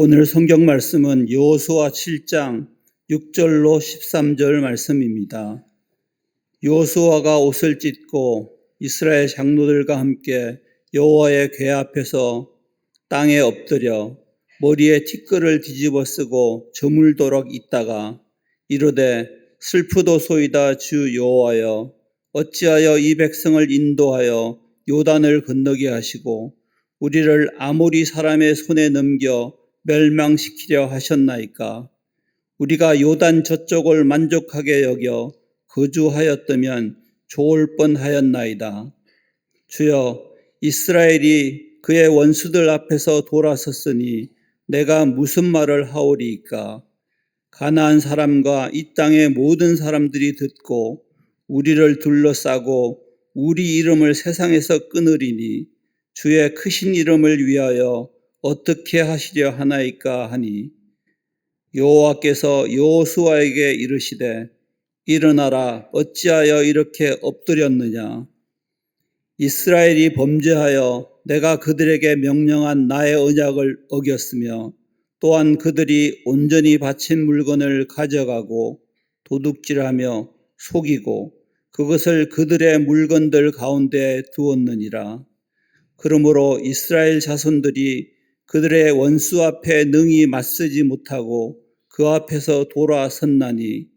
오늘 성경 말씀은 여호수아 7장 6절로 13절 말씀입니다. 여호수아가 옷을 찢고 이스라엘 장로들과 함께 여호와의 궤 앞에서 땅에 엎드려 머리에 티끌을 뒤집어 쓰고 저물도록 있다가 이르되 슬프도소이다 주 여호와여, 어찌하여 이 백성을 인도하여 요단을 건너게 하시고 우리를 아모리 사람의 손에 넘겨 멸망시키려 하셨나이까. 우리가 요단 저쪽을 만족하게 여겨 거주하였다면 좋을 뻔하였나이다. 주여, 이스라엘이 그의 원수들 앞에서 돌아섰으니 내가 무슨 말을 하오리이까. 가나안 사람과 이 땅의 모든 사람들이 듣고 우리를 둘러싸고 우리 이름을 세상에서 끊으리니 주의 크신 이름을 위하여 어떻게 하시려 하나이까 하니, 여호와께서 여호수아에게 이르시되 일어나라, 어찌하여 이렇게 엎드렸느냐. 이스라엘이 범죄하여 내가 그들에게 명령한 나의 언약을 어겼으며 또한 그들이 온전히 바친 물건을 가져가고 도둑질하며 속이고 그것을 그들의 물건들 가운데 두었느니라. 그러므로 이스라엘 자손들이 그들의 원수 앞에 능히 맞서지 못하고 그 앞에서 돌아섰나니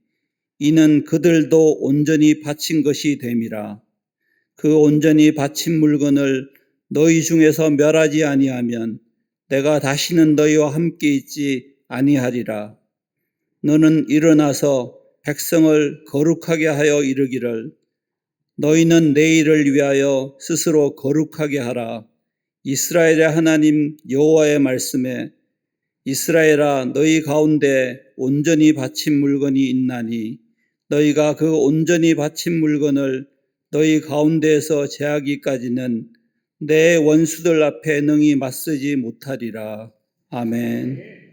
이는 그들도 온전히 바친 것이 됨이라. 그 온전히 바친 물건을 너희 중에서 멸하지 아니하면 내가 다시는 너희와 함께 있지 아니하리라. 너는 일어나서 백성을 거룩하게 하여 이르기를 너희는 내일을 위하여 스스로 거룩하게 하라. 이스라엘의 하나님 여호와의 말씀에 이스라엘아, 너희 가운데 온전히 바친 물건이 있나니 너희가 그 온전히 바친 물건을 너희 가운데에서 제하기까지는 내 원수들 앞에 능히 맞서지 못하리라. 아멘.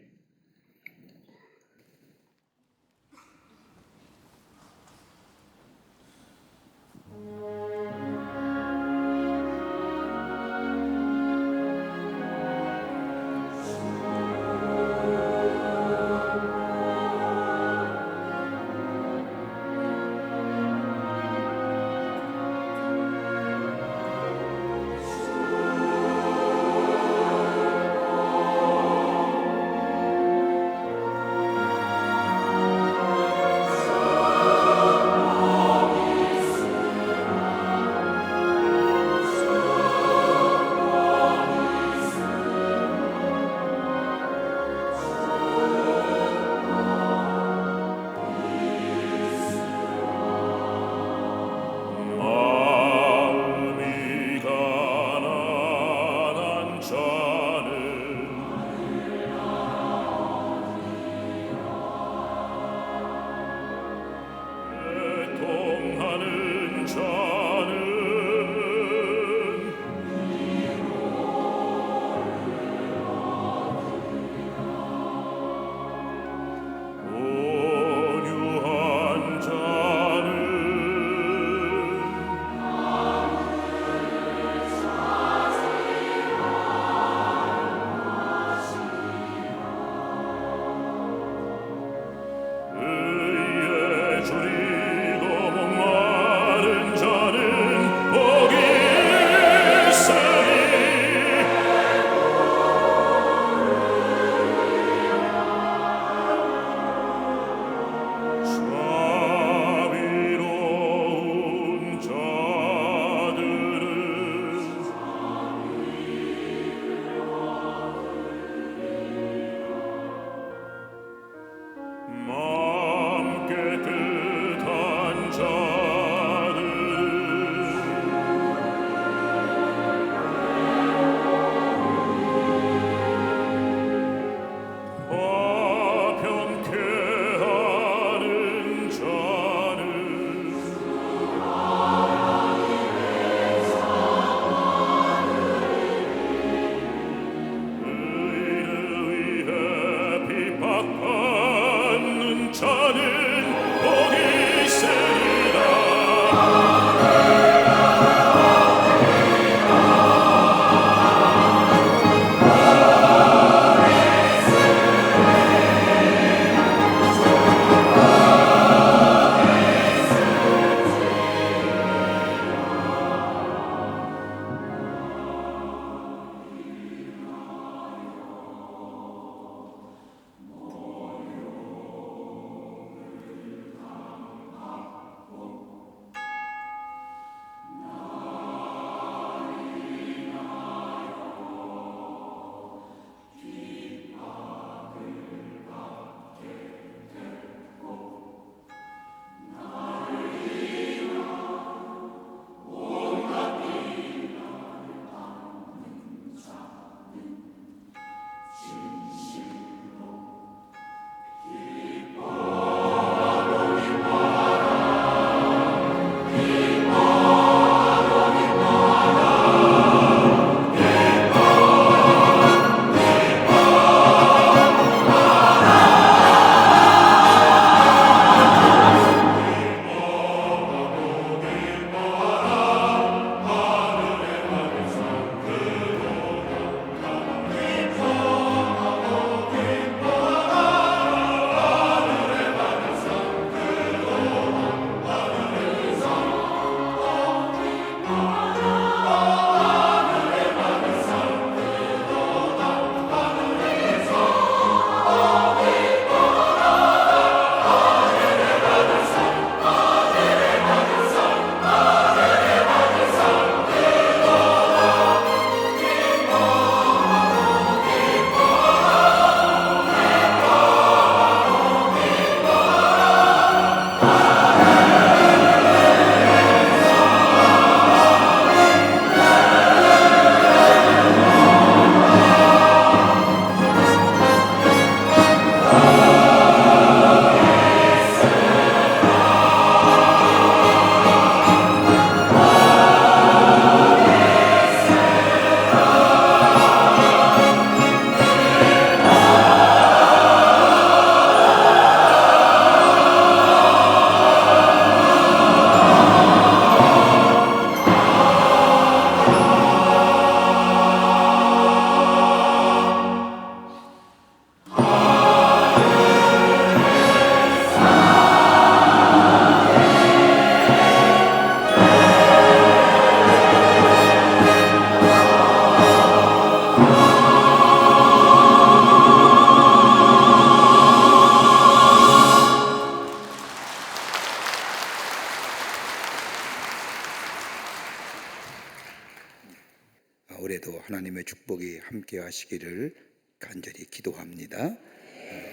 하나님의 축복이 함께 하시기를 간절히 기도합니다.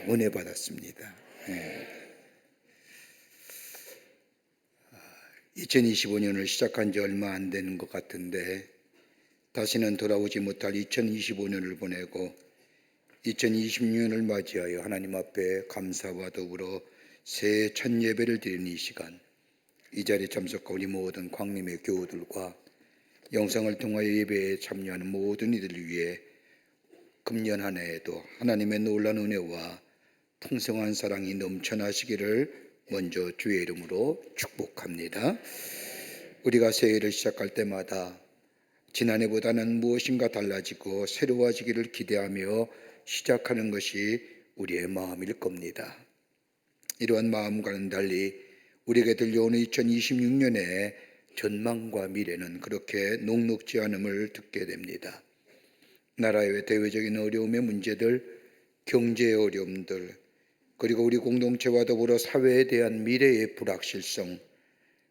은혜 받았습니다. 2025년을 시작한 지 얼마 안 되는 것 같은데 다시는 돌아오지 못할 2025년을 보내고 2026년을 맞이하여 하나님 앞에 감사와 더불어 새해 첫 예배를 드리는 이 시간, 이 자리에 참석한 우리 모든 광림의 교우들과 영상을 통하여 예배에 참여하는 모든 이들을 위해 금년 한 해에도 하나님의 놀라운 은혜와 풍성한 사랑이 넘쳐나시기를 먼저 주의 이름으로 축복합니다. 우리가 새해를 시작할 때마다 지난해보다는 무엇인가 달라지고 새로워지기를 기대하며 시작하는 것이 우리의 마음일 겁니다. 이러한 마음과는 달리 우리에게 들려오는 2026년의 전망과 미래는 그렇게 녹록지 않음을 듣게 됩니다. 나라의 대외적인 어려움의 문제들, 경제의 어려움들, 그리고 우리 공동체와 더불어 사회에 대한 미래의 불확실성,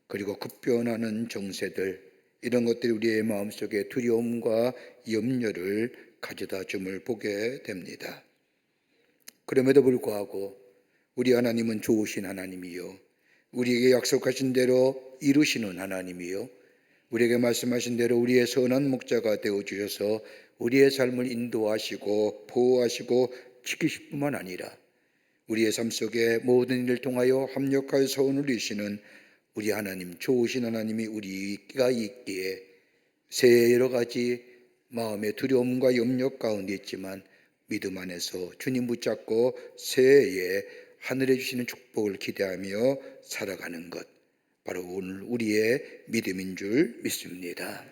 그리고 급변하는 정세들, 이런 것들이 우리의 마음속에 두려움과 염려를 가져다 줌을 보게 됩니다. 그럼에도 불구하고 우리 하나님은 좋으신 하나님이요, 우리에게 약속하신 대로 이루시는 하나님이요, 우리에게 말씀하신 대로 우리의 선한 목자가 되어주셔서 우리의 삶을 인도하시고 보호하시고 지키실 뿐만 아니라 우리의 삶 속에 모든 일을 통하여 합력하여 선을 이루시는 우리 하나님, 좋으신 하나님이 우리가 있기에 새해 여러 가지 마음의 두려움과 염려 가운데 있지만 믿음 안에서 주님 붙잡고 새해에 하늘에 주시는 축복을 기대하며 살아가는 것, 바로 오늘 우리의 믿음인 줄 믿습니다.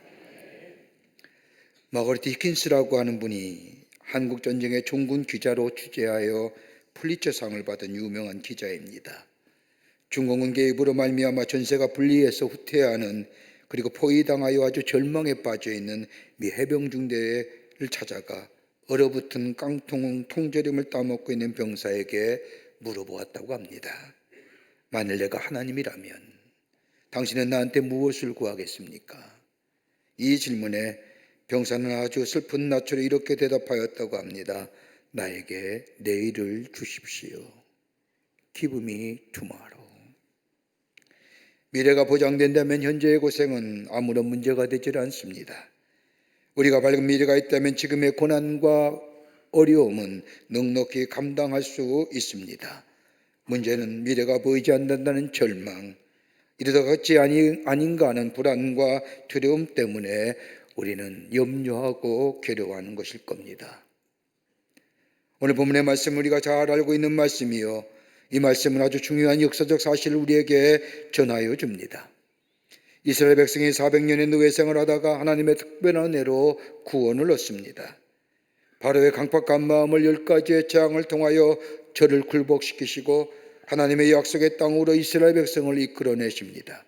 마거리트 히킨스라고 하는 분이 한국전쟁의 종군 기자로 취재하여 풀리처상을 받은 유명한 기자입니다. 중공군 개입으로 말미암아 전세가 분리해서 후퇴하는, 그리고 포위당하여 아주 절망에 빠져있는 미 해병중대를 찾아가 얼어붙은 깡통 통조림을 따먹고 있는 병사에게 물어보았다고 합니다. 만일 내가 하나님이라면 당신은 나한테 무엇을 구하겠습니까? 이 질문에 병사는 아주 슬픈 낯으로 이렇게 대답하였다고 합니다. 나에게 내일을 주십시오. Give me tomorrow. 미래가 보장된다면 현재의 고생은 아무런 문제가 되질 않습니다. 우리가 밝은 미래가 있다면 지금의 고난과 어려움은 넉넉히 감당할 수 있습니다. 문제는 미래가 보이지 않는다는 절망, 이러다 같이 아닌가 하는 불안과 두려움 때문에 우리는 염려하고 괴로워하는 것일 겁니다. 오늘 본문의 말씀 우리가 잘 알고 있는 말씀이요, 이 말씀은 아주 중요한 역사적 사실을 우리에게 전하여 줍니다. 이스라엘 백성이 400년의 노예 생활하다가 하나님의 특별한 은혜로 구원을 얻습니다. 바로의 강팍한 마음을 10가지의 재앙을 통하여 저를 굴복시키시고 하나님의 약속의 땅으로 이스라엘 백성을 이끌어내십니다.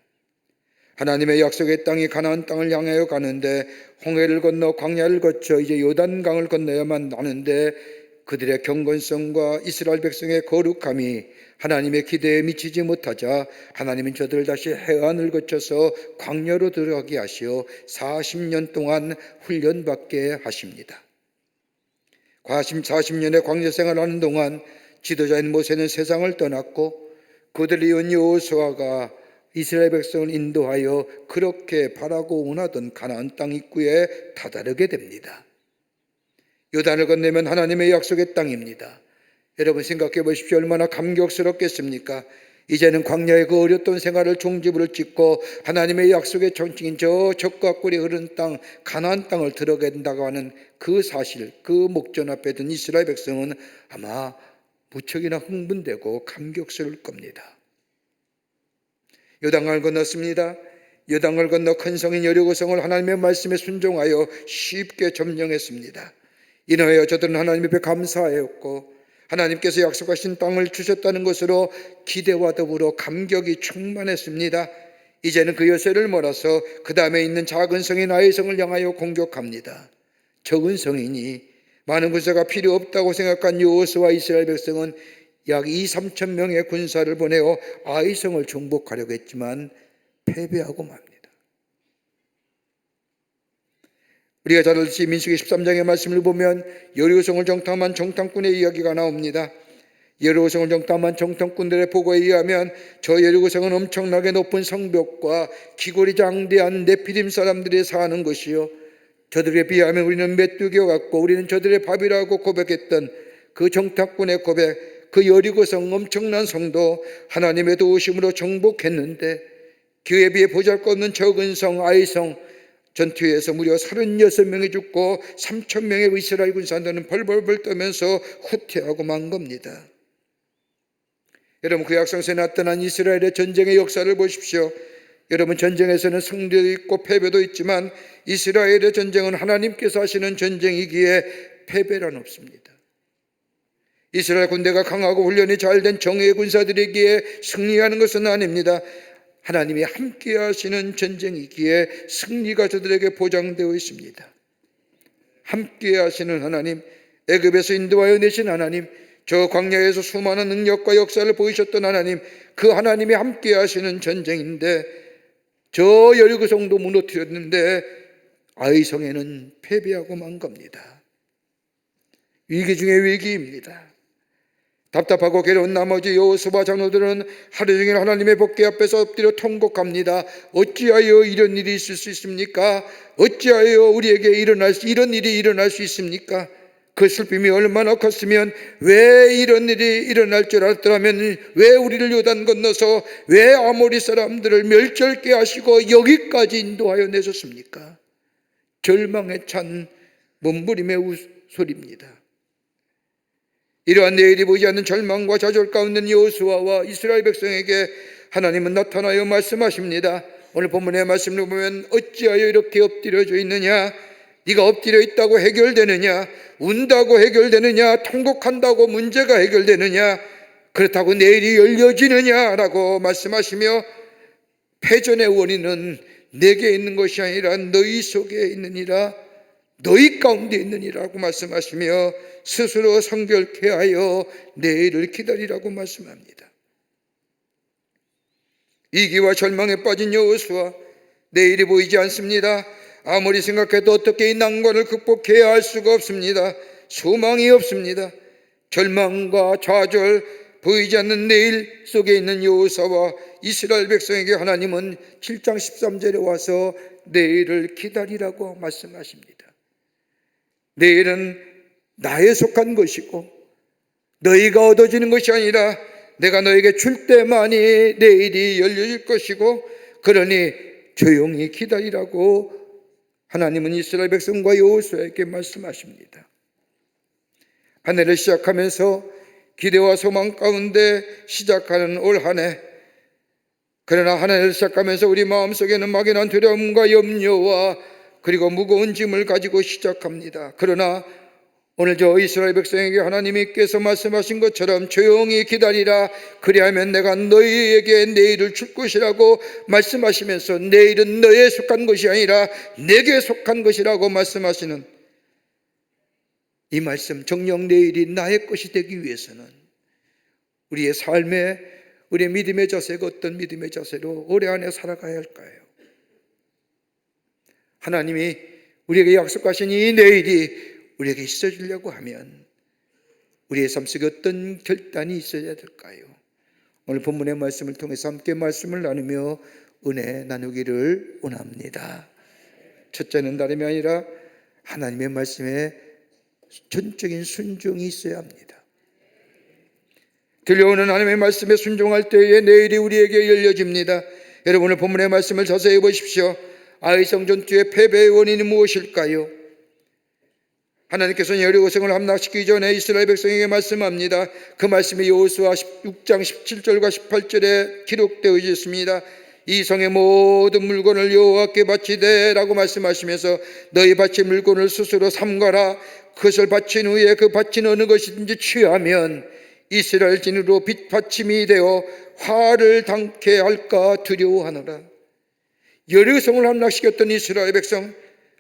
하나님의 약속의 땅이 가나안 땅을 향하여 가는데 홍해를 건너 광야를 거쳐 이제 요단강을 건너야만 하는데 그들의 경건성과 이스라엘 백성의 거룩함이 하나님의 기대에 미치지 못하자 하나님은 저들을 다시 해안을 거쳐서 광야로 들어가게 하시어 40년 동안 훈련받게 하십니다. 40년의 광야 생활하는 동안 지도자인 모세는 세상을 떠났고 그들을 이은 여호수아가 이스라엘 백성을 인도하여 그렇게 바라고 원하던 가나안 땅 입구에 다다르게 됩니다. 요단을 건너면 하나님의 약속의 땅입니다. 여러분 생각해 보십시오. 얼마나 감격스럽겠습니까? 이제는 광야의 그 어렸던 생활을 종지부를 찍고 하나님의 약속의 정칭인 저 적과 꿀이 흐르는 땅 가나안 땅을 들어가게 된다고 하는 그 사실, 그 목전 앞에 든 이스라엘 백성은 아마 무척이나 흥분되고 감격스러울 겁니다. 요단강을 건넜습니다. 요단강을 건너 큰 성인 여리고성을 하나님의 말씀에 순종하여 쉽게 점령했습니다. 이노하여 저들은 하나님 앞에 감사하였고 하나님께서 약속하신 땅을 주셨다는 것으로 기대와 더불어 감격이 충만했습니다. 이제는 그 여세를 몰아서 그 다음에 있는 작은 성인 아이성을 향하여 공격합니다. 적은 성인이 많은 군사가 필요 없다고 생각한 여호수아와 이스라엘 백성은 약 2~3천 명의 군사를 보내어 아이성을 정복하려고 했지만 패배하고 맙니다. 우리가 잘 알듯이 민수기 13장의 말씀을 보면 여리고성을 정탐한 정탐꾼의 이야기가 나옵니다. 여리고성을 정탐한 정탐꾼들의 보고에 의하면 저 여리고성은 엄청나게 높은 성벽과 기골이 장대한 네피림 사람들이 사는 곳이요, 저들에 비하면 우리는 메뚜기와 같고 우리는 저들의 밥이라고 고백했던 그 정탐꾼의 고백, 그 여리고성 엄청난 성도 하나님의 도우심으로 정복했는데 그에 비해 보잘것없는 적은 성 아이성 전투에서 무려 36명이 죽고 3,000명의 이스라엘 군사들은 벌벌벌 떠면서 후퇴하고 만 겁니다. 여러분, 그 약성서에 나타난 이스라엘의 전쟁의 역사를 보십시오. 여러분, 전쟁에서는 승리도 있고 패배도 있지만 이스라엘의 전쟁은 하나님께서 하시는 전쟁이기에 패배란 없습니다. 이스라엘 군대가 강하고 훈련이 잘된 정예의 군사들이기에 승리하는 것은 아닙니다. 하나님이 함께 하시는 전쟁이기에 승리가 저들에게 보장되어 있습니다. 함께 하시는 하나님, 애굽에서 인도하여 내신 하나님, 저 광야에서 수많은 능력과 역사를 보이셨던 하나님, 그 하나님이 함께 하시는 전쟁인데 저 여리고성도 무너뜨렸는데 아이성에는 패배하고 만 겁니다. 위기 중에 위기입니다. 답답하고 괴로운 나머지 여호수아 장로들은 하루 종일 하나님의 법궤 앞에서 엎드려 통곡합니다. 어찌하여 이런 일이 있을 수 있습니까? 어찌하여 우리에게 이런 일이 일어날 수 있습니까? 그 슬픔이 얼마나 컸으면 왜 이런 일이 일어날 줄 알았더라면 왜 우리를 요단 건너서 왜 아모리 사람들을 멸절케 하시고 여기까지 인도하여 내셨습니까? 절망에 찬 몸부림의 소리입니다. 이러한 내일이 보이지 않는 절망과 좌절 가운데 여호수아와 이스라엘 백성에게 하나님은 나타나여 말씀하십니다. 오늘 본문의 말씀을 보면 어찌하여 이렇게 엎드려져 있느냐? 네가 엎드려 있다고 해결되느냐? 운다고 해결되느냐? 통곡한다고 문제가 해결되느냐? 그렇다고 내일이 열려지느냐? 라고 말씀하시며 패전의 원인은 내게 있는 것이 아니라 너희 속에 있느니라, 너희 가운데 있느니라고 말씀하시며 스스로 성결케 하여 내일을 기다리라고 말씀합니다. 위기와 절망에 빠진 여호수아, 내일이 보이지 않습니다. 아무리 생각해도 어떻게 이 난관을 극복해야 할 수가 없습니다. 소망이 없습니다. 절망과 좌절, 보이지 않는 내일 속에 있는 여호수아와 이스라엘 백성에게 하나님은 7장 13절에 와서 내일을 기다리라고 말씀하십니다. 내일은 나에 속한 것이고 너희가 얻어지는 것이 아니라 내가 너에게 줄 때만이 내일이 열려질 것이고, 그러니 조용히 기다리라고 하나님은 이스라엘 백성과 여호수아에게 말씀하십니다. 한 해를 시작하면서 기대와 소망 가운데 시작하는 올 한 해, 그러나 한 해를 시작하면서 우리 마음속에는 막연한 두려움과 염려와 그리고 무거운 짐을 가지고 시작합니다. 그러나 오늘 저 이스라엘 백성에게 하나님께서 말씀하신 것처럼 조용히 기다리라, 그리하면 내가 너희에게 내일을 줄 것이라고 말씀하시면서 내일은 너에 속한 것이 아니라 내게 속한 것이라고 말씀하시는 이 말씀, 정녕 내일이 나의 것이 되기 위해서는 우리의 삶에, 우리의 믿음의 자세가 어떤 믿음의 자세로 올해 안에 살아가야 할까요? 하나님이 우리에게 약속하신 이 내일이 우리에게 있어지려고 하면 우리의 삶 속에 어떤 결단이 있어야 될까요? 오늘 본문의 말씀을 통해서 함께 말씀을 나누며 은혜 나누기를 원합니다. 첫째는 다름이 아니라 하나님의 말씀에 전적인 순종이 있어야 합니다. 들려오는 하나님의 말씀에 순종할 때에 내일이 우리에게 열려집니다. 여러분, 오늘 본문의 말씀을 자세히 보십시오. 아이성 전투의 패배의 원인이 무엇일까요? 하나님께서는 여리고성을 함락시키기 전에 이스라엘 백성에게 말씀합니다. 그 말씀이 여호수아 6장 17절과 18절에 기록되어 있습니다. 이 성의 모든 물건을 여호와께 바치되 라고 말씀하시면서 너희 바친 물건을 스스로 삼가라. 그것을 바친 후에 그 바친 어느 것이든지 취하면 이스라엘 진으로 빚받침이 되어 화를 당케 할까 두려워하노라. 여리고성을 함락시켰던 이스라엘 백성,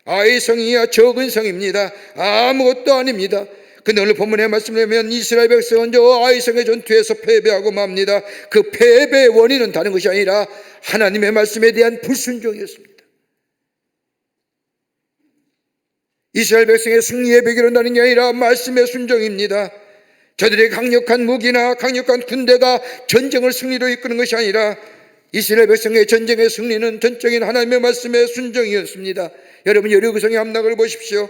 아이성이야 적은 성입니다. 아무것도 아닙니다. 근데 오늘 본문의 말씀을 보면 이스라엘 백성은 저 아이성의 전투에서 패배하고 맙니다. 그 패배의 원인은 다른 것이 아니라 하나님의 말씀에 대한 불순종이었습니다. 이스라엘 백성의 승리의 비결은 다른 게 아니라 말씀의 순종입니다. 저들의 강력한 무기나 강력한 군대가 전쟁을 승리로 이끄는 것이 아니라 이스라엘 백성의 전쟁의 승리는 전적인 하나님의 말씀의 순종이었습니다. 여러분, 여리고성의 함락을 보십시오.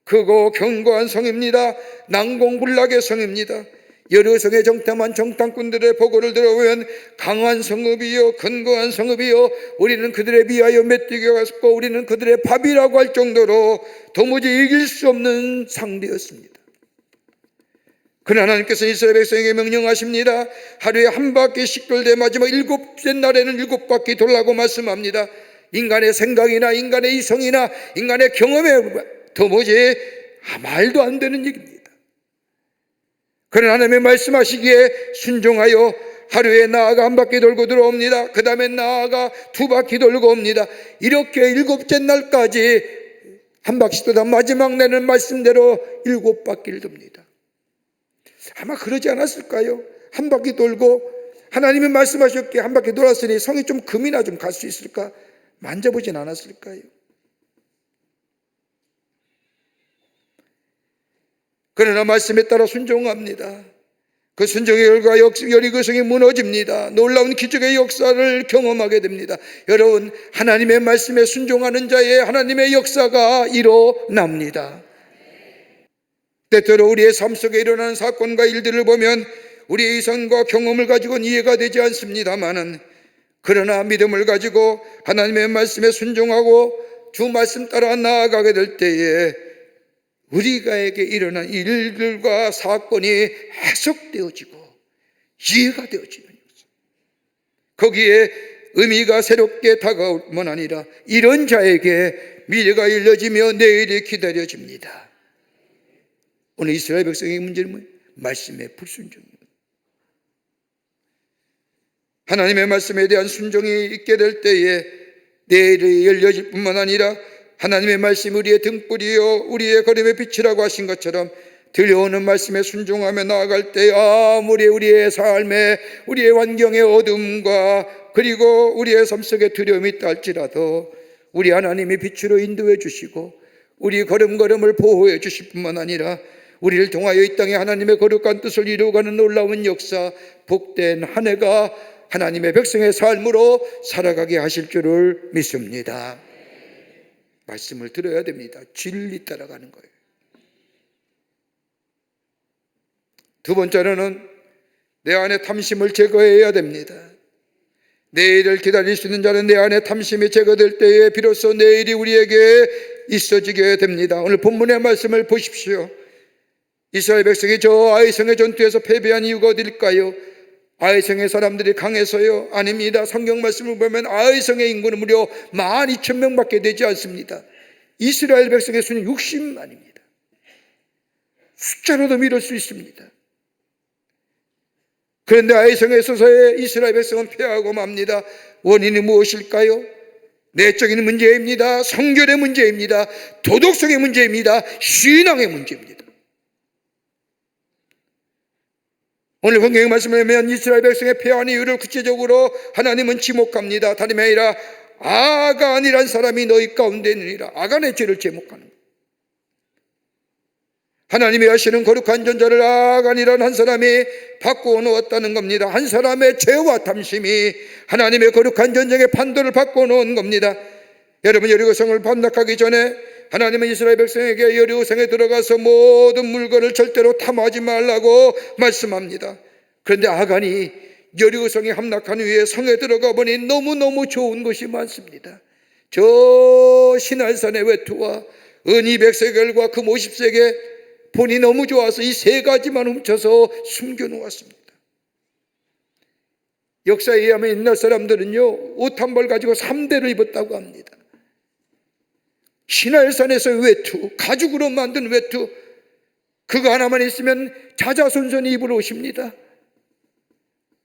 크고 견고한 성입니다. 난공불락의 성입니다. 여리고성에 정탐한 정탐꾼들의 보고를 들어보면 강한 성읍이요, 견고한 성읍이요, 우리는 그들에 비하여 메뚜기가 같고 우리는 그들의 밥이라고 할 정도로 도무지 이길 수 없는 상대였습니다. 그러나 하나님께서 이스라엘 백성에게 명령하십니다. 하루에 한 바퀴씩 돌되 마지막 일곱째 날에는 일곱 바퀴 돌라고 말씀합니다. 인간의 생각이나 인간의 이성이나 인간의 경험에 도무지 말도 안 되는 얘기입니다. 그러나 하나님의 말씀하시기에 순종하여 하루에 나아가 한 바퀴 돌고 들어옵니다. 그 다음에 나아가 두 바퀴 돌고 옵니다. 이렇게 일곱째 날까지 한 바퀴 돌다 마지막 날은 말씀대로 일곱 바퀴를 돕니다. 아마 그러지 않았을까요? 한 바퀴 돌고 하나님이 말씀하셨기에 한 바퀴 돌았으니 성이 좀 금이나 좀 갈 수 있을까? 만져보진 않았을까요? 그러나 말씀에 따라 순종합니다. 그 순종의 결과 여리고성이 무너집니다. 놀라운 기적의 역사를 경험하게 됩니다. 여러분, 하나님의 말씀에 순종하는 자의 하나님의 역사가 일어납니다. 때때로 우리의 삶 속에 일어나는 사건과 일들을 보면 우리의 이성과 경험을 가지고는 이해가 되지 않습니다마는, 그러나 믿음을 가지고 하나님의 말씀에 순종하고 주 말씀 따라 나아가게 될 때에 우리가에게 일어난 일들과 사건이 해석되어지고 이해가 되어지는 것입니다. 거기에 의미가 새롭게 다가올 뿐만 아니라 이런 자에게 미래가 열려지며 내일이 기다려집니다. 오늘 이스라엘 백성의 문제는 뭐예요? 말씀의 불순종입니다. 하나님의 말씀에 대한 순종이 있게 될 때에 내일이 열려질 뿐만 아니라 하나님의 말씀이 우리의 등불이요 우리의 걸음의 빛이라고 하신 것처럼 들려오는 말씀에 순종하며 나아갈 때 아무리 우리의 삶에 우리의 환경의 어둠과 그리고 우리의 삶 속에 두려움이 있다 할지라도 우리 하나님이 빛으로 인도해 주시고 우리 걸음걸음을 보호해 주실 뿐만 아니라 우리를 통하여 이 땅에 하나님의 거룩한 뜻을 이루어가는 놀라운 역사, 복된 한 해가 하나님의 백성의 삶으로 살아가게 하실 줄을 믿습니다. 말씀을 들어야 됩니다. 진리 따라가는 거예요. 두 번째로는 내 안에 탐심을 제거해야 됩니다. 내일을 기다릴 수 있는 자는 내 안에 탐심이 제거될 때에 비로소 내일이 우리에게 있어지게 됩니다. 오늘 본문의 말씀을 보십시오. 이스라엘 백성이 저 아이성의 전투에서 패배한 이유가 어딜까요? 아이성의 사람들이 강해서요? 아닙니다. 성경 말씀을 보면 아이성의 인구는 무려 12,000명밖에 되지 않습니다. 이스라엘 백성의 수는 60만입니다. 숫자로도 믿을 수 있습니다. 그런데 아이성에 있어서의 이스라엘 백성은 패하고 맙니다. 원인이 무엇일까요? 내적인 문제입니다. 성결의 문제입니다. 도덕성의 문제입니다. 신앙의 문제입니다. 오늘 성경의 말씀을 보면 이스라엘 백성의 패한 이유를 구체적으로 하나님은 지목합니다. 다름이 아니라 아간이란 사람이 너희 가운데 있느니라. 아간의 죄를 제목하는 거예요. 하나님이 하시는 거룩한 전자를 아간이란 한 사람이 바꾸어 놓았다는 겁니다. 한 사람의 죄와 탐심이 하나님의 거룩한 전쟁의 판도를 바꾸어 놓은 겁니다. 여러분, 여리고성을 반락하기 전에 하나님은 이스라엘 백성에게 여리고성에 들어가서 모든 물건을 절대로 탐하지 말라고 말씀합니다. 그런데 아간이 여리고성에 함락한 후에 성에 들어가 보니 너무너무 좋은 것이 많습니다. 저 시날산의 외투와 은 200세겔과 금 50세겔, 본이 너무 좋아서 이 세 가지만 훔쳐서 숨겨놓았습니다. 역사에 의하면 옛날 사람들은요, 옷 한 벌 가지고 3대를 입었다고 합니다. 시날산에서 외투, 가죽으로 만든 외투, 그거 하나만 있으면 자자손손이 입을 옷입니다.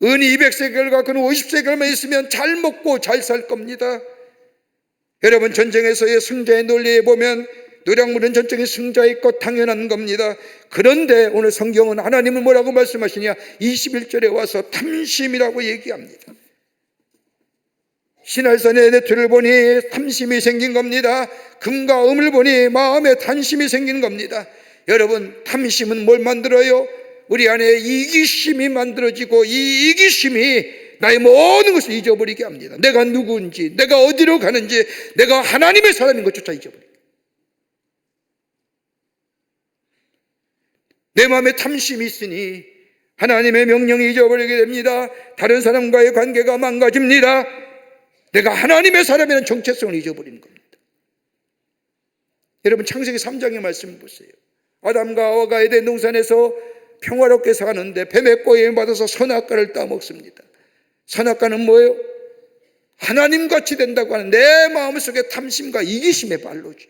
은 200세겔과 금 50세겔만 있으면 잘 먹고 잘 살 겁니다. 여러분, 전쟁에서의 승자의 논리에 보면 노량물은 전쟁의 승자의 것 당연한 겁니다. 그런데 오늘 성경은 하나님은 뭐라고 말씀하시냐? 21절에 와서 탐심이라고 얘기합니다. 시날산의 내투를 보니 탐심이 생긴 겁니다. 금과 음을 보니 마음에 탄심이 생기는 겁니다. 여러분, 탐심은 뭘 만들어요? 우리 안에 이기심이 만들어지고, 이 이기심이 나의 모든 것을 잊어버리게 합니다. 내가 누구인지, 내가 어디로 가는지, 내가 하나님의 사람인 것조차 잊어버립니다. 내 마음에 탐심이 있으니 하나님의 명령이 잊어버리게 됩니다. 다른 사람과의 관계가 망가집니다. 내가 하나님의 사람이라는 정체성을 잊어버리는 겁니다. 여러분, 창세기 3장의 말씀을 보세요. 아담과 하와가 에덴 동산에서 평화롭게 사는데 뱀의 꼬임을 받아서 선악과를 따먹습니다. 선악과는 뭐예요? 하나님같이 된다고 하는 내 마음속에 탐심과 이기심의 발로지.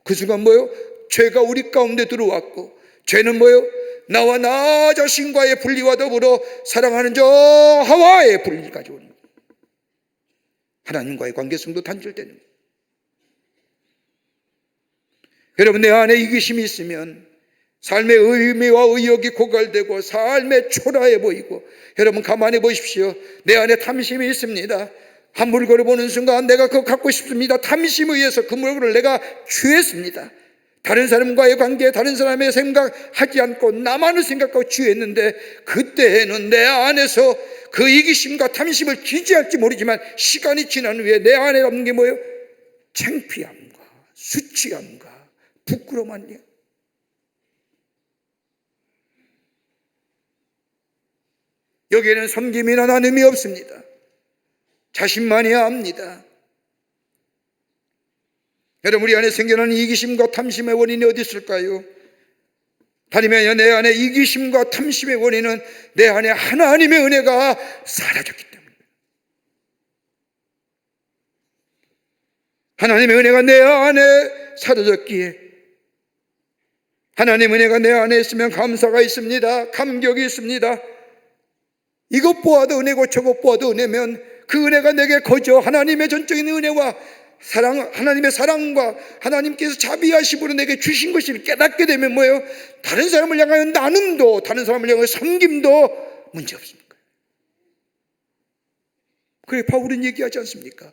그 순간 뭐예요? 죄가 우리 가운데 들어왔고, 죄는 뭐예요? 나와 나 자신과의 분리와 더불어 사랑하는 저 하와의 분리를 가져오는 거예요. 하나님과의 관계성도 단절되는 거예요. 여러분, 내 안에 이기심이 있으면 삶의 의미와 의욕이 고갈되고 삶의 초라해 보이고, 여러분 가만히 보십시오. 내 안에 탐심이 있습니다. 한 물건을 보는 순간 내가 그거 갖고 싶습니다. 탐심에 의해서 그 물건을 내가 취했습니다. 다른 사람과의 관계, 다른 사람의 생각하지 않고 나만을 생각하고 취했는데, 그때에는 내 안에서 그 이기심과 탐심을 기지할지 모르지만 시간이 지난 후에 내 안에 남는 게 뭐예요? 창피함과 수치함과 부끄러움 아니에요? 여기에는 섬김이나 나눔이 없습니다. 자신만이야 합니다. 여러분, 우리 안에 생겨나는 이기심과 탐심의 원인이 어디 있을까요? 다니면 내 안에 이기심과 탐심의 원인은 내 안에 하나님의 은혜가 사라졌기 때문입니다. 하나님의 은혜가 내 안에 사라졌기에, 하나님의 은혜가 내 안에 있으면 감사가 있습니다. 감격이 있습니다. 이것 보아도 은혜고 저것 보아도 은혜면 그 은혜가 내게 거저 하나님의 전적인 은혜와 사랑, 하나님의 사랑과 하나님께서 자비하심으로 내게 주신 것을 깨닫게 되면 뭐예요? 다른 사람을 향하여 나눔도, 다른 사람을 향하여 섬김도 문제 없습니까? 그래 바울은 얘기하지 않습니까?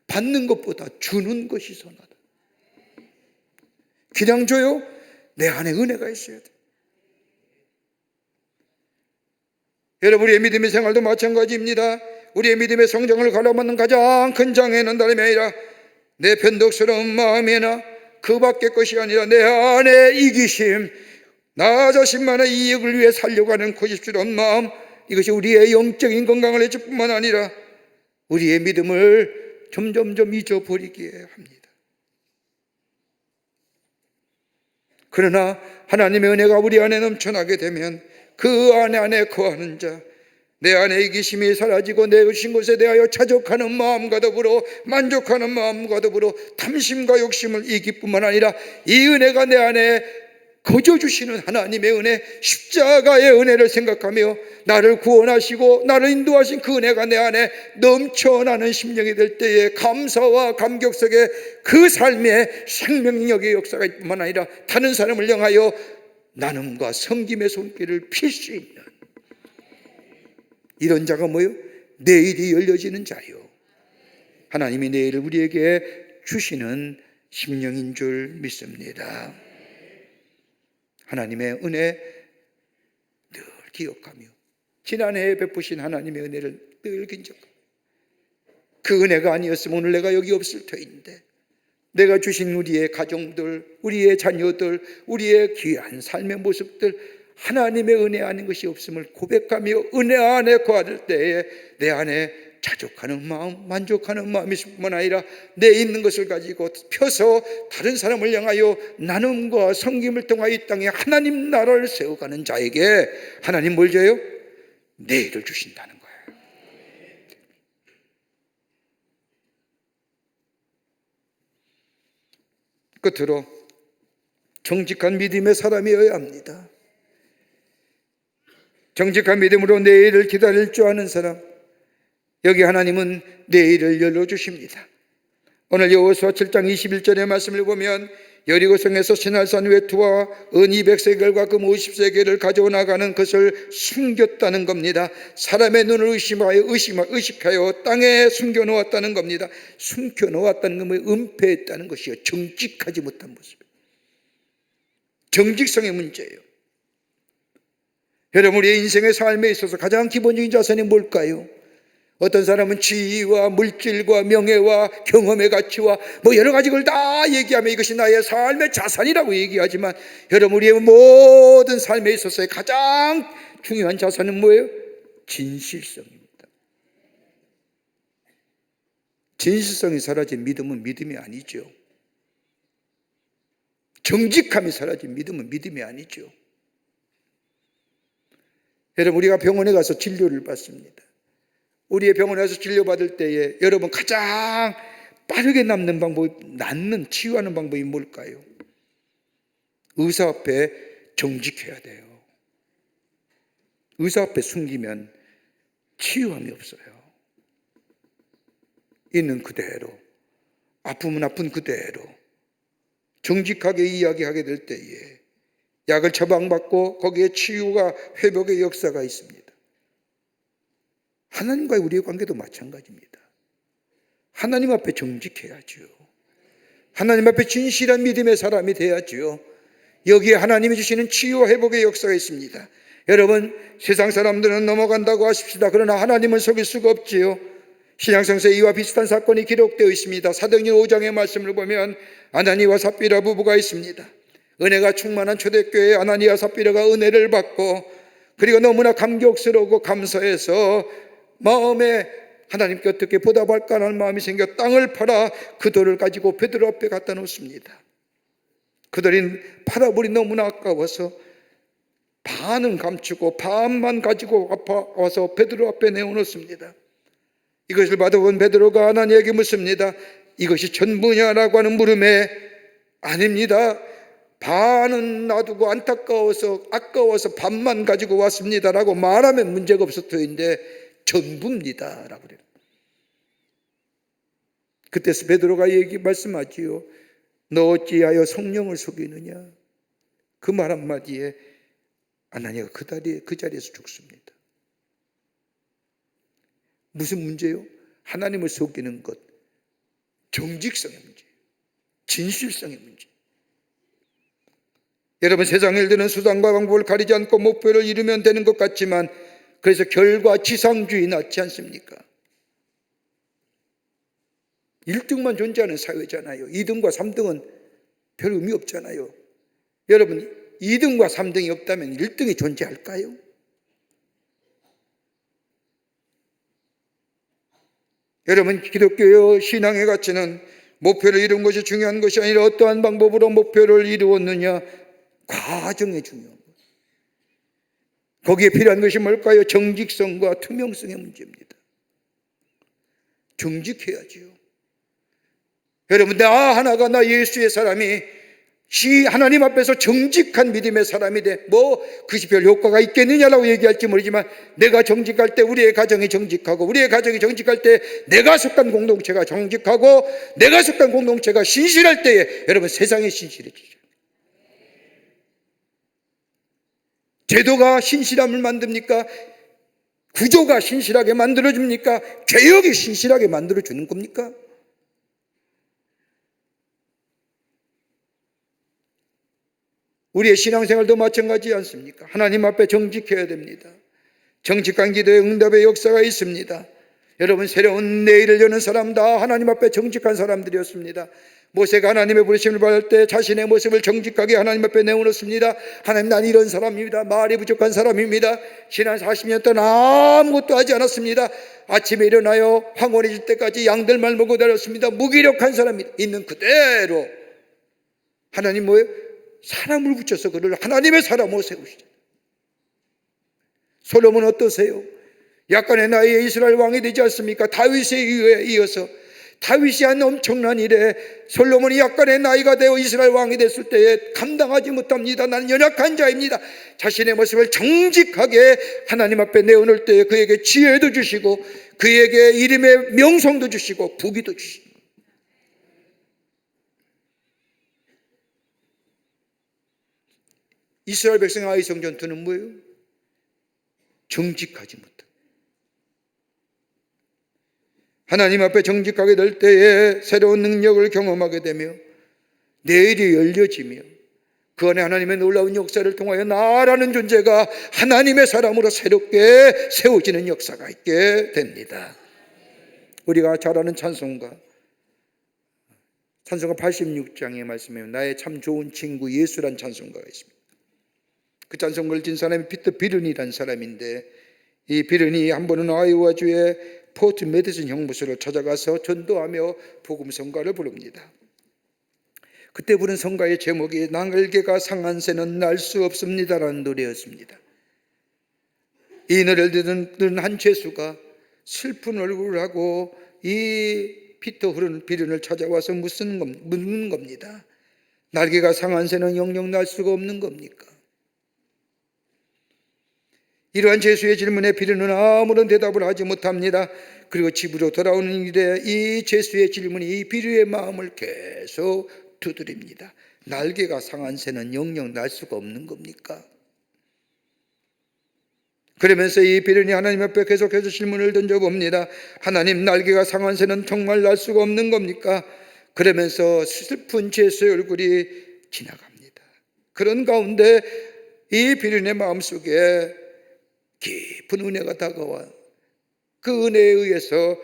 받는 것보다 주는 것이 선하다. 그냥 줘요? 내 안에 은혜가 있어야 돼. 여러분, 우리의 믿음의 생활도 마찬가지입니다. 우리의 믿음의 성장을 가로막는 가장 큰 장애는 다름이 아니라 내 변덕스러운 마음이나 그 밖의 것이 아니라 내 안에 이기심, 나 자신만의 이익을 위해 살려가는 고집스러운 마음, 이것이 우리의 영적인 건강을 해줄 뿐만 아니라 우리의 믿음을 점점점 잊어버리게 합니다. 그러나 하나님의 은혜가 우리 안에 넘쳐나게 되면 그 안에 거하는 자, 내 안에 이기심이 사라지고 내 주신 것에 대하여 자족하는 마음과 더불어 만족하는 마음과 더불어 탐심과 욕심을 이길 뿐만 아니라 이 은혜가 내 안에 거저 주시는 하나님의 은혜, 십자가의 은혜를 생각하며 나를 구원하시고 나를 인도하신 그 은혜가 내 안에 넘쳐나는 심령이 될 때에 감사와 감격 속에 그 삶의 생명력의 역사가 있을 뿐만 아니라 다른 사람을 향하여 나눔과 섬김의 손길을 필 수 있는 이런 자가 뭐예요? 내일이 열려지는 자요. 하나님이 내일을 우리에게 주시는 심령인 줄 믿습니다. 하나님의 은혜 늘 기억하며 지난해에 베푸신 하나님의 은혜를 늘 긴적하며, 그 은혜가 아니었으면 오늘 내가 여기 없을 터인데 내가 주신 우리의 가정들, 우리의 자녀들, 우리의 귀한 삶의 모습들, 하나님의 은혜 아닌 것이 없음을 고백하며 은혜 안에 거할 때에 내 안에 자족하는 마음, 만족하는 마음이 있을 뿐만 아니라 내 있는 것을 가지고 펴서 다른 사람을 향하여 나눔과 섬김을 통하여 이 땅에 하나님 나라를 세워가는 자에게 하나님 뭘 줘요? 내일을 주신다는 거예요. 끝으로 정직한 믿음의 사람이어야 합니다. 정직한 믿음으로 내일을 기다릴 줄 아는 사람, 여기 하나님은 내일을 열어주십니다. 오늘 여호수아 7장 21절의 말씀을 보면 여리고성에서 신할산 외투와 은 200세겔과 금 50세겔을 가져오 나가는 것을 숨겼다는 겁니다. 사람의 눈을 의식하여 땅에 숨겨놓았다는 겁니다. 숨겨놓았다는 것은 은폐했다는 것이요, 정직하지 못한 모습이에요. 정직성의 문제예요. 여러분, 우리의 인생의 삶에 있어서 가장 기본적인 자산이 뭘까요? 어떤 사람은 지위와 물질과 명예와 경험의 가치와 여러 가지 걸 다 얘기하며 이것이 나의 삶의 자산이라고 얘기하지만, 여러분, 우리의 모든 삶에 있어서의 가장 중요한 자산은 뭐예요? 진실성입니다. 진실성이 사라진 믿음은 믿음이 아니죠. 정직함이 사라진 믿음은 믿음이 아니죠. 여러분, 우리가 병원에 가서 진료를 받습니다. 우리의 병원에 가서 진료받을 때에 여러분, 가장 빠르게 낫는 치유하는 방법이 뭘까요? 의사 앞에 정직해야 돼요. 의사 앞에 숨기면 치유함이 없어요. 있는 그대로, 아픔은 아픈 그대로 정직하게 이야기하게 될 때에 약을 처방받고 거기에 치유가, 회복의 역사가 있습니다. 하나님과의 우리의 관계도 마찬가지입니다. 하나님 앞에 정직해야죠. 하나님 앞에 진실한 믿음의 사람이 돼야죠. 여기에 하나님이 주시는 치유와 회복의 역사가 있습니다. 여러분, 세상 사람들은 넘어간다고 하십시다. 그러나 하나님은 속일 수가 없지요. 신약성서에 이와 비슷한 사건이 기록되어 있습니다. 사도행전 5장의 말씀을 보면 아나니와 삽비라 부부가 있습니다. 은혜가 충만한 초대교회에 아나니와 삽비라가 은혜를 받고, 그리고 너무나 감격스러우고 감사해서 마음에 하나님께 어떻게 보답할까 하는 마음이 생겨 땅을 팔아 그 돈을 가지고 베드로 앞에 갖다 놓습니다. 그들이 팔아버리 너무나 아까워서 반은 감추고 반만 가지고 와서 베드로 앞에 내어놓습니다. 이것을 받아본 베드로가 아나니에게 묻습니다. 이것이 전부냐라고 하는 물음에, 아닙니다, 반은 놔두고 아까워서 반만 가지고 왔습니다라고 말하면 문제가 없을 터인데 전부입니다 라고 그래요. 그때서 베드로가 말씀하지요. 너 어찌하여 성령을 속이느냐? 그 말 한마디에 아나니아가 그 자리에서 죽습니다. 무슨 문제요? 하나님을 속이는 것, 정직성의 문제, 진실성의 문제. 여러분, 세상 일들은 수단과 방법을 가리지 않고 목표를 이루면 되는 것 같지만, 그래서 결과 지상주의 낳지 않습니까? 1등만 존재하는 사회잖아요. 2등과 3등은 별 의미 없잖아요. 여러분, 2등과 3등이 없다면 1등이 존재할까요? 여러분, 기독교의 신앙의 가치는 목표를 이룬 것이 중요한 것이 아니라 어떠한 방법으로 목표를 이루었느냐, 과정이 중요한 거예요. 거기에 필요한 것이 뭘까요? 정직성과 투명성의 문제입니다. 정직해야지요. 여러분, 나 예수의 사람이 하나님 앞에서 정직한 믿음의 사람이 돼. 그것이 별 효과가 있겠느냐라고 얘기할지 모르지만, 내가 정직할 때 우리의 가정이 정직하고, 우리의 가정이 정직할 때 내가 속한 공동체가 정직하고, 내가 속한 공동체가 신실할 때에 여러분, 세상이 신실해지죠. 제도가 신실함을 만듭니까? 구조가 신실하게 만들어줍니까? 개혁이 신실하게 만들어주는 겁니까? 우리의 신앙생활도 마찬가지지 않습니까? 하나님 앞에 정직해야 됩니다. 정직한 기도의 응답의 역사가 있습니다. 여러분, 새로운 내일을 여는 사람 다 하나님 앞에 정직한 사람들이었습니다. 모세가 하나님의 부르심을 받을 때 자신의 모습을 정직하게 하나님 앞에 내어놓습니다. 하나님, 난 이런 사람입니다. 말이 부족한 사람입니다. 지난 40년 동안 아무것도 하지 않았습니다. 아침에 일어나요 황혼해질 때까지 양들만 먹고 다녔습니다. 무기력한 사람이 있는 그대로 하나님 사람을 붙여서 그를 하나님의 사람으로 세우시죠. 솔로몬 어떠세요? 약간의 나이에 이스라엘 왕이 되지 않습니까? 다윗에 이어서 다윗이 한 엄청난 일에 솔로몬이 약간의 나이가 되어 이스라엘 왕이 됐을 때에 감당하지 못합니다. 나는 연약한 자입니다. 자신의 모습을 정직하게 하나님 앞에 내어놓을 때에 그에게 지혜도 주시고, 그에게 이름의 명성도 주시고, 부귀도 주시고. 이스라엘 백성의 아이성 전투는 뭐예요? 정직하지 못한. 하나님 앞에 정직하게 될 때에 새로운 능력을 경험하게 되며 내일이 열려지며 그 안에 하나님의 놀라운 역사를 통하여 나라는 존재가 하나님의 사람으로 새롭게 세워지는 역사가 있게 됩니다. 우리가 잘 아는 찬송가 86장의 말씀에 나의 참 좋은 친구 예수란 찬송가가 있습니다. 그 찬송가를 진 사람이 피터 비른이라는 사람인데, 이 비른이 한 번은 아이오와주의 포트 메디슨 형무소를 찾아가서 전도하며 복음 성가를 부릅니다. 그때 부른 성가의 제목이 날개가 상한 새는 날 수 없습니다라는 노래였습니다. 이 노래를 듣는 한 죄수가 슬픈 얼굴을 하고 이 피터 비른을 찾아와서 묻는 겁니다. 날개가 상한 새는 영영 날 수가 없는 겁니까? 이러한 죄수의 질문에 비른은 아무런 대답을 하지 못합니다. 그리고 집으로 돌아오는 길에 이 죄수의 질문이 이 비류의 마음을 계속 두드립니다. 날개가 상한 새는 영영 날 수가 없는 겁니까? 그러면서 이 비른이 하나님 앞에 계속해서 질문을 던져봅니다. 하나님, 날개가 상한 새는 정말 날 수가 없는 겁니까? 그러면서 슬픈 죄수의 얼굴이 지나갑니다. 그런 가운데 이 비른의 마음속에 깊은 은혜가 다가와 그 은혜에 의해서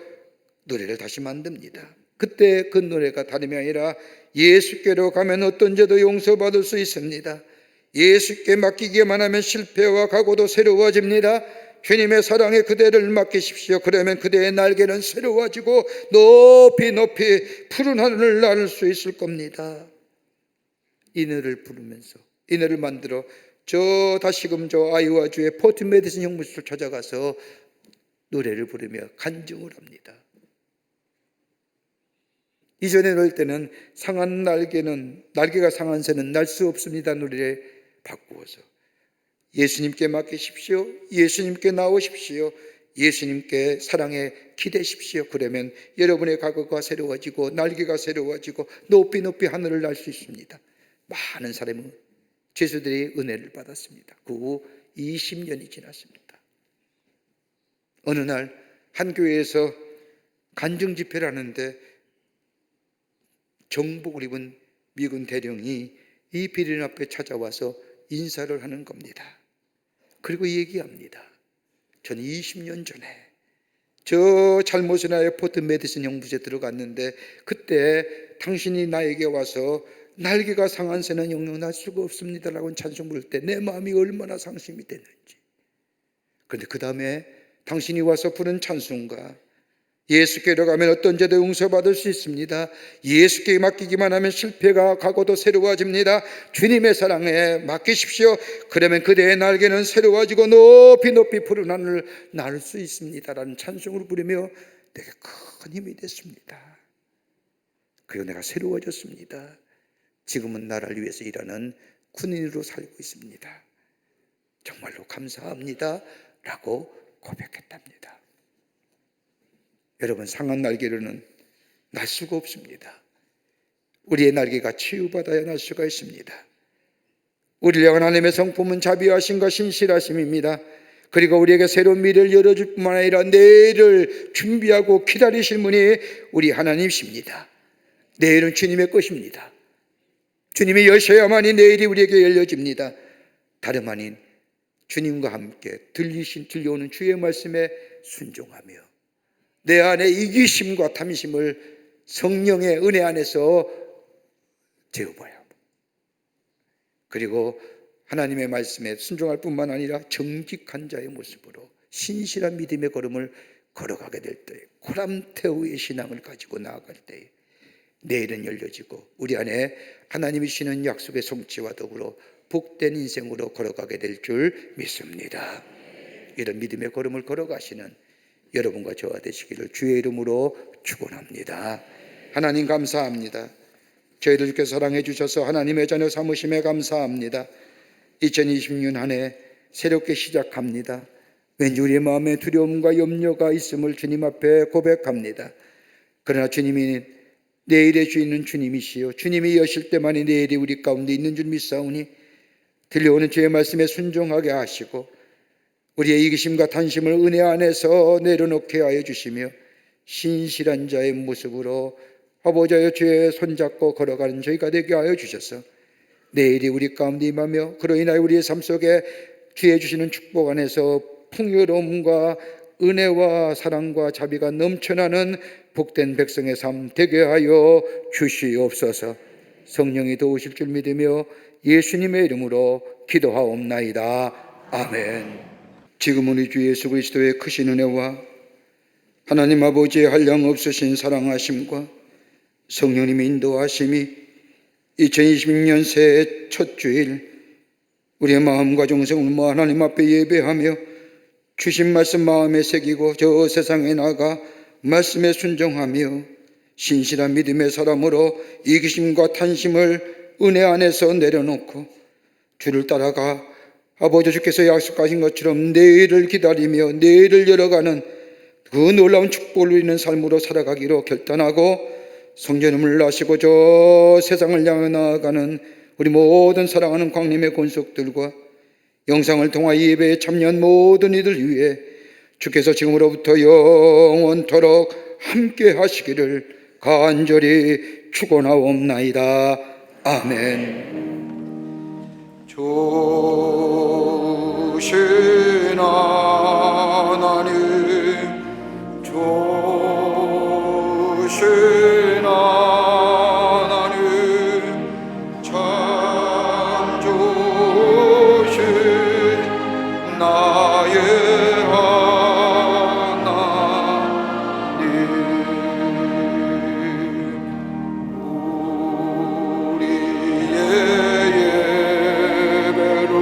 노래를 다시 만듭니다. 그때 그 노래가 다름이 아니라 예수께로 가면 어떤 죄도 용서받을 수 있습니다. 예수께 맡기기만 하면 실패와 각오도 새로워집니다. 주님의 사랑에 그대를 맡기십시오. 그러면 그대의 날개는 새로워지고 높이 높이 푸른 하늘을 나를 수 있을 겁니다. 이 노래를 부르면서 이 노래를 만들어 다시금 아이오와주의 포트 메디슨 형무소를 찾아가서 노래를 부르며 간증을 합니다. 이전에 넣을 때는 날개가 상한 새는 날 수 없습니다 노래를 바꾸어서 예수님께 맡기십시오. 예수님께 나오십시오. 예수님께 사랑에 기대십시오. 그러면 여러분의 각오가 새로워지고 날개가 새로워지고 높이 높이 하늘을 날 수 있습니다. 많은 사람은 죄수들이 은혜를 받았습니다. 그 후 20년이 지났습니다. 어느 날 한 교회에서 간증 집회를 하는데 정복을 입은 미군 대령이 이 비린 앞에 찾아와서 인사를 하는 겁니다. 그리고 얘기합니다. 저는 20년 전에 저 잘못을 하여 포트 메디슨 형무소에 들어갔는데 그때 당신이 나에게 와서 날개가 상한 새는 영영 날 수가 없습니다라고 찬송 부를 때 내 마음이 얼마나 상심이 됐는지. 그런데 그 다음에 당신이 와서 부른 찬송가 예수께로 가면 어떤 죄도 용서받을 수 있습니다. 예수께 맡기기만 하면 실패가 각오도 새로워집니다. 주님의 사랑에 맡기십시오. 그러면 그대의 날개는 새로워지고 높이 높이 푸른 하늘을 날 수 있습니다라는 찬송을 부르며 내게 큰 힘이 됐습니다. 그리고 내가 새로워졌습니다. 지금은 나라를 위해서 일하는 군인으로 살고 있습니다. 정말로 감사합니다 라고 고백했답니다. 여러분, 상한 날개로는 날 수가 없습니다. 우리의 날개가 치유받아야 날 수가 있습니다. 우리를 향한 하나님의 성품은 자비하심과 신실하심입니다. 그리고 우리에게 새로운 미래를 열어줄 뿐만 아니라 내일을 준비하고 기다리실 분이 우리 하나님이십니다. 내일은 주님의 것입니다. 주님이 여셔야만이 내일이 우리에게 열려집니다. 다름 아닌 주님과 함께 들려오는 주의 말씀에 순종하며 내 안에 이기심과 탐심을 성령의 은혜 안에서 재워봐야 하고, 그리고 하나님의 말씀에 순종할 뿐만 아니라 정직한 자의 모습으로 신실한 믿음의 걸음을 걸어가게 될 때에, 코람테오의 신앙을 가지고 나아갈 때에 내일은 열려지고 우리 안에 하나님이 주시는 약속의 성취와 더불어 복된 인생으로 걸어가게 될 줄 믿습니다. 이런 믿음의 걸음을 걸어가시는 여러분과 저와 되시기를 주의 이름으로 축원합니다. 하나님 감사합니다. 저희들 주께 사랑해 주셔서 하나님의 자녀 삼으심에 감사합니다. 2020년 한 해 새롭게 시작합니다. 왠지 우리의 마음에 두려움과 염려가 있음을 주님 앞에 고백합니다. 그러나 주님이 내일의 주인은 주님이시요 주님이 여실 때만이 내일이 우리 가운데 있는 줄 믿사오니 들려오는 주의 말씀에 순종하게 하시고 우리의 이기심과 탄심을 은혜 안에서 내려놓게 하여 주시며 신실한 자의 모습으로 아버지의 주의 손잡고 걸어가는 저희가 되게 하여 주셔서 내일이 우리 가운데 임하며 그로 인하여 우리의 삶 속에 주의 주시는 축복 안에서 풍요로움과 은혜와 사랑과 자비가 넘쳐나는 복된 백성의 삶 되게 하여 주시옵소서. 성령이 도우실 줄 믿으며 예수님의 이름으로 기도하옵나이다. 아멘. 지금 우리 주 예수 그리스도의 크신 은혜와 하나님 아버지의 한량없으신 사랑하심과 성령님의 인도하심이 2026년 새해 첫 주일 우리의 마음과 정성을 하나님 앞에 예배하며 주신 말씀 마음에 새기고 저 세상에 나가 말씀에 순종하며 신실한 믿음의 사람으로 이기심과 탄심을 은혜 안에서 내려놓고 주를 따라가 아버지 주께서 약속하신 것처럼 내일을 기다리며 내일을 열어가는 그 놀라운 축복을 누리는 삶으로 살아가기로 결단하고 성전을 나시고 저 세상을 향해 나아가는 우리 모든 사랑하는 광림의 권속들과 영상을 통하여 예배에 참여한 모든 이들 위해 주께서 지금으로부터 영원토록 함께 하시기를 간절히 축원하옵나이다. 아멘. 조신 하나님, 조신 하나님, 참 조신 나의 하나님, 우리의 예배를